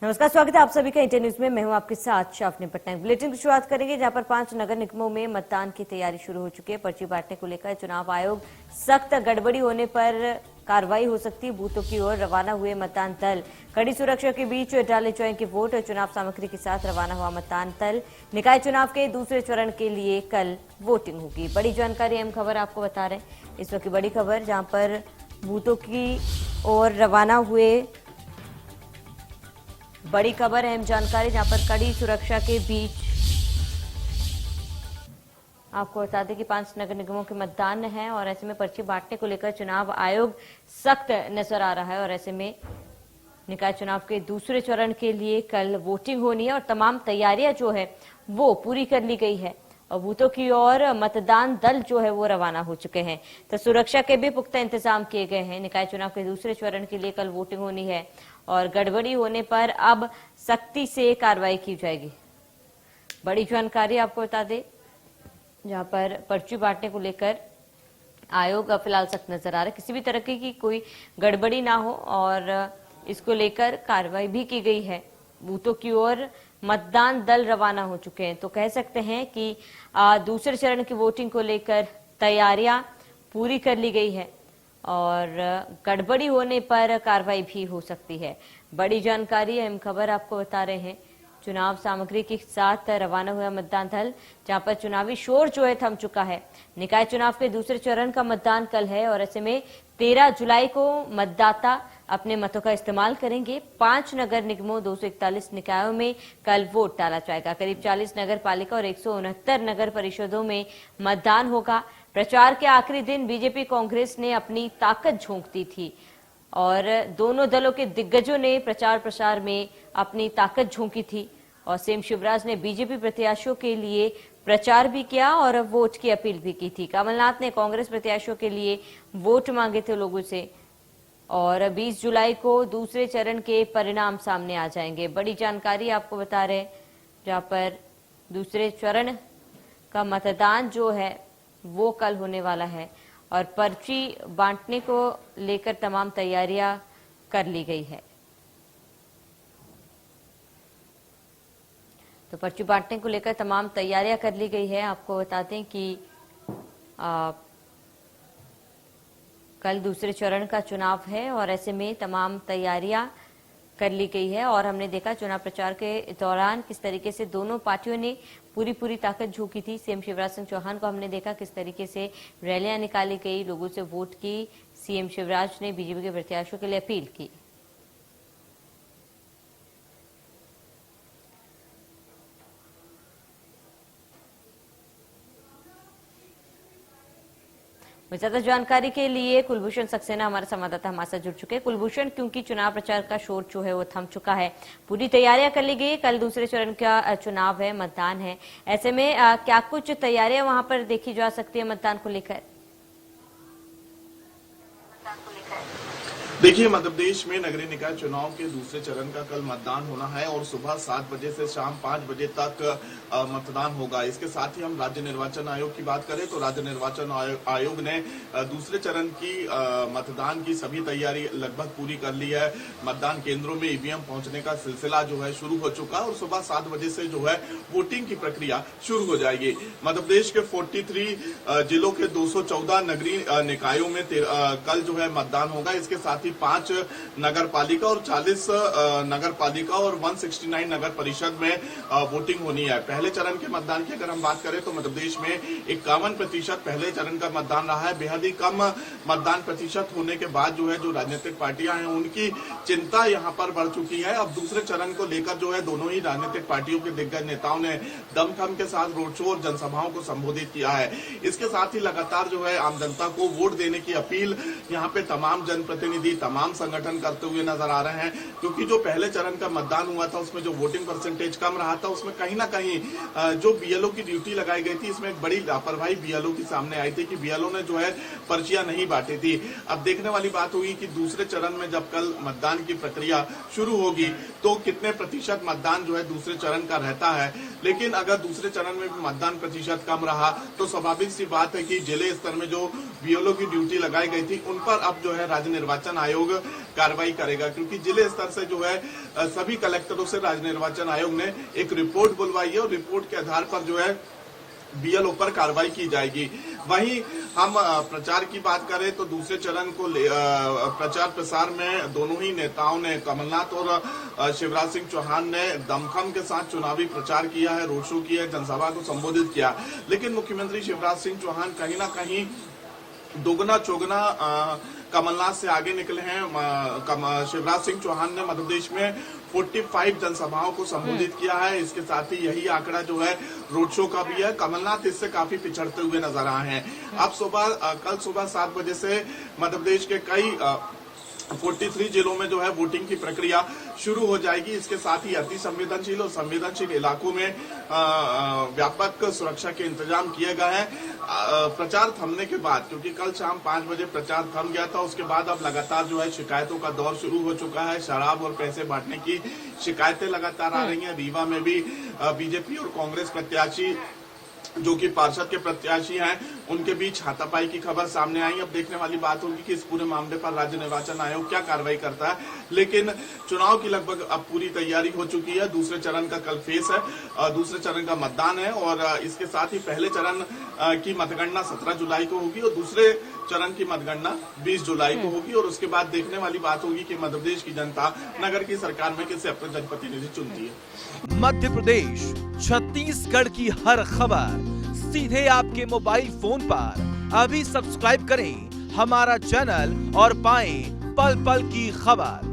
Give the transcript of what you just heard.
नमस्कार, स्वागत है आप सभी का इंटर न्यूज में। मैं हूं आपके साथ शाफनी पटनायक। बुलेटिन की शुरुआत करेंगे जहां पर 5 नगर निगमों में मतदान की तैयारी शुरू हो चुकी है। पर्ची बांटने को लेकर चुनाव आयोग सख्त गड़बड़ी होने पर कार्रवाई हो सकती है। बूथों की ओर रवाना हुए मतदान दल कड़ी सुरक्षा के बीच डाले जाएंगे वोट। चुनाव सामग्री के साथ रवाना हुआ मतदान दल निकाय चुनाव के दूसरे चरण के लिए कल वोटिंग होगी। बड़ी जानकारी अहम खबर आपको बता रहे हैं इस वक्त की बड़ी खबर, जहां पर बूथों की ओर रवाना हुए बड़ी खबर, अहम जानकारी, जहां पर कड़ी सुरक्षा के बीच आपको बता दें कि 5 नगर निगमों के मतदान है और ऐसे में पर्ची बांटने को लेकर चुनाव आयोग सख्त नजर आ रहा है। और ऐसे में निकाय चुनाव के दूसरे चरण के लिए कल वोटिंग होनी है और तमाम तैयारियां जो है वो पूरी कर ली गई है और बूथों की ओर मतदान दल जो है वो रवाना हो चुके हैं। तो सुरक्षा के भी पुख्ता इंतजाम किए गए हैं। निकाय चुनाव के दूसरे चरण के लिए कल वोटिंग होनी है और गड़बड़ी होने पर अब सख्ती से कार्रवाई की जाएगी। बड़ी जानकारी आपको बता दें, जहां पर पर्ची बांटने को लेकर आयोग फिलहाल सख्त नजर आ रहा है। किसी भी तरह की कोई गड़बड़ी ना हो और इसको लेकर कार्रवाई भी की गई है। बूथों की ओर मतदान दल रवाना हो चुके हैं। तो कह सकते हैं कि दूसरे चरण की वोटिंग को लेकर तैयारियां पूरी कर ली गई है और गड़बड़ी होने पर कार्रवाई भी हो सकती है। बड़ी जानकारी, अहम खबर आपको बता रहे हैं। चुनाव सामग्री के साथ रवाना हुआ मतदान दल, जहां पर चुनावी शोर जो है थम चुका है। निकाय चुनाव के दूसरे चरण का मतदान कल है और ऐसे में 13 जुलाई को मतदाता अपने मतों का इस्तेमाल करेंगे। 5 नगर निगमों 241 निकायों में कल वोट डाला जाएगा। करीब 40 नगर पालिका और 169 नगर परिषदों में मतदान होगा। प्रचार के आखिरी दिन बीजेपी कांग्रेस ने अपनी ताकत झोंक दी थी और दोनों दलों के दिग्गजों ने प्रचार प्रसार में अपनी ताकत झोंकी थी और सीएम शिवराज ने बीजेपी प्रत्याशियों के लिए प्रचार भी किया और वोट की अपील भी की थी। कमलनाथ ने कांग्रेस प्रत्याशियों के लिए वोट मांगे थे लोगों से और 20 जुलाई को दूसरे चरण के परिणाम सामने आ जाएंगे। बड़ी जानकारी आपको बता रहे, जहां पर दूसरे चरण का मतदान जो है वो कल होने वाला है और पर्ची बांटने को लेकर तमाम तैयारियां कर ली गई है। तो पर्ची बांटने को लेकर तमाम तैयारियां कर ली गई है। आपको बता दें कि कल दूसरे चरण का चुनाव है और ऐसे में तमाम तैयारियां कर ली गई है और हमने देखा चुनाव प्रचार के दौरान किस तरीके से दोनों पार्टियों ने पूरी ताकत झोंकी थी। सीएम शिवराज सिंह चौहान को हमने देखा किस तरीके से रैलियां निकाली गई, लोगों से वोट की। सीएम शिवराज ने बीजेपी के प्रत्याशियों के लिए अपील की। ज्यादा जानकारी के लिए कुलभूषण सक्सेना हमारे संवाददाता हमारे साथ जुड़ चुके हैं। कुलभूषण, क्योंकि चुनाव प्रचार का शोर जो है वो थम चुका है, पूरी तैयारियां कर ली गई, कल दूसरे चरण का चुनाव है, मतदान है, ऐसे में क्या कुछ तैयारियां वहां पर देखी जा सकती है मतदान को लेकर? देखिए, मध्य प्रदेश में नगरीय निकाय चुनाव के दूसरे चरण का कल मतदान होना है और सुबह 7 बजे से शाम 5 बजे तक मतदान होगा। इसके साथ ही हम राज्य निर्वाचन आयोग की बात करें तो राज्य निर्वाचन आयोग ने दूसरे चरण की मतदान की सभी तैयारी लगभग पूरी कर ली है। मतदान केंद्रों में ईवीएम पहुंचने का सिलसिला जो है शुरू हो चुका है और सुबह 7 बजे से जो है वोटिंग की प्रक्रिया शुरू हो जाएगी। मध्य प्रदेश के 43 जिलों के 214 नगरीय निकायों में कल जो है मतदान होगा। इसके साथ ही 5 नगर पालिका और 40 नगर पालिका और 169 नगर परिषद में वोटिंग होनी है। पहले चरण के मतदान की अगर हम बात करें तो मध्य प्रदेश में 51% पहले चरण का मतदान रहा है। बेहद ही कम मतदान प्रतिशत होने के बाद जो है जो राजनीतिक पार्टियां हैं उनकी चिंता यहां पर बढ़ चुकी है। अब दूसरे चरण को लेकर जो है दोनों ही राजनीतिक पार्टियों के दिग्गज नेताओं ने दमखम के साथ रोड शो और जनसभाओं को संबोधित किया है। इसके साथ ही लगातार जो है आम जनता को वोट देने की अपील यहाँ पे तमाम जनप्रतिनिधि, तमाम संगठन करते हुए नजर आ रहे हैं, क्योंकि जो पहले चरण का मतदान हुआ था उसमें जो वोटिंग परसेंटेज कम रहा था उसमें कहीं ना कहीं जो बीएलओ की ड्यूटी लगाई गई थी इसमें एक बड़ी लापरवाही बीएलओ की सामने आई थी कि बीएलओ ने जो है पर्चियां नहीं बांटी थी। अब देखने वाली बात हुई कि दूसरे चरण में जब कल मतदान की प्रक्रिया शुरू होगी तो कितने प्रतिशत मतदान जो है दूसरे चरण का रहता है। लेकिन अगर दूसरे चरण में भी मतदान प्रतिशत कम रहा तो स्वाभाविक सी बात है कि जिले स्तर में जो बीएलओ की ड्यूटी लगाई गई थी उन पर अब जो है राज्य निर्वाचन आयोग कार्रवाई करेगा, क्योंकि जिले स्तर से जो है सभी कलेक्टरों से राज्य निर्वाचन आयोग ने एक रिपोर्ट बुलवाई है और रिपोर्ट के आधार पर जो है बीएलओ पर कार्रवाई की जाएगी। वहीं हम प्रचार की बात करें तो दूसरे चरण को प्रचार प्रसार में दोनों ही नेताओं ने, कमलनाथ और शिवराज सिंह चौहान ने दमखम के साथ चुनावी प्रचार किया है, रोड शो किया है, जनसभा को संबोधित किया। लेकिन मुख्यमंत्री शिवराज सिंह चौहान कहीं ना कहीं दोगुना चौगुना कमलनाथ से आगे निकले हैं। शिवराज सिंह चौहान ने मध्य प्रदेश में 45 जनसभाओं को संबोधित किया है। इसके साथ ही यही आंकड़ा जो है रोड शो का भी है। कमलनाथ इससे काफी पिछड़ते हुए नजर आए हैं। अब कल सुबह 7 बजे से मध्य प्रदेश के कई 43 जिलों में जो है वोटिंग की प्रक्रिया शुरू हो जाएगी। इसके साथ ही अति संवेदनशील और संवेदनशील इलाकों में व्यापक सुरक्षा के इंतजाम किए गए हैं। प्रचार थमने के बाद, क्योंकि कल शाम 5 बजे प्रचार थम गया था, उसके बाद अब लगातार जो है शिकायतों का दौर शुरू हो चुका है। शराब और पैसे बांटने की शिकायतें लगातार आ रही हैं। रीवा में भी बीजेपी और कांग्रेस प्रत्याशी जो कि पार्षद के प्रत्याशी हैं उनके बीच हाथापाई की खबर सामने आई। अब देखने वाली बात होगी कि इस पूरे मामले पर राज्य निर्वाचन आयोग क्या कार्रवाई करता है। लेकिन चुनाव की लगभग अब पूरी तैयारी हो चुकी है। दूसरे चरण का कल फेस है, दूसरे चरण का मतदान है और इसके साथ ही पहले चरण की मतगणना 17 जुलाई को होगी और दूसरे चरण की मतगणना 20 जुलाई को होगी। और उसके बाद देखने वाली बात होगी कि मध्य प्रदेश की जनता नगर की सरकार में किसे अपने जनप्रतिनिधि चुनती है। मध्य प्रदेश, छत्तीसगढ़ की हर खबर सीधे आपके मोबाइल फोन पर। अभी सब्सक्राइब करें हमारा चैनल और पाएं पल पल की खबर।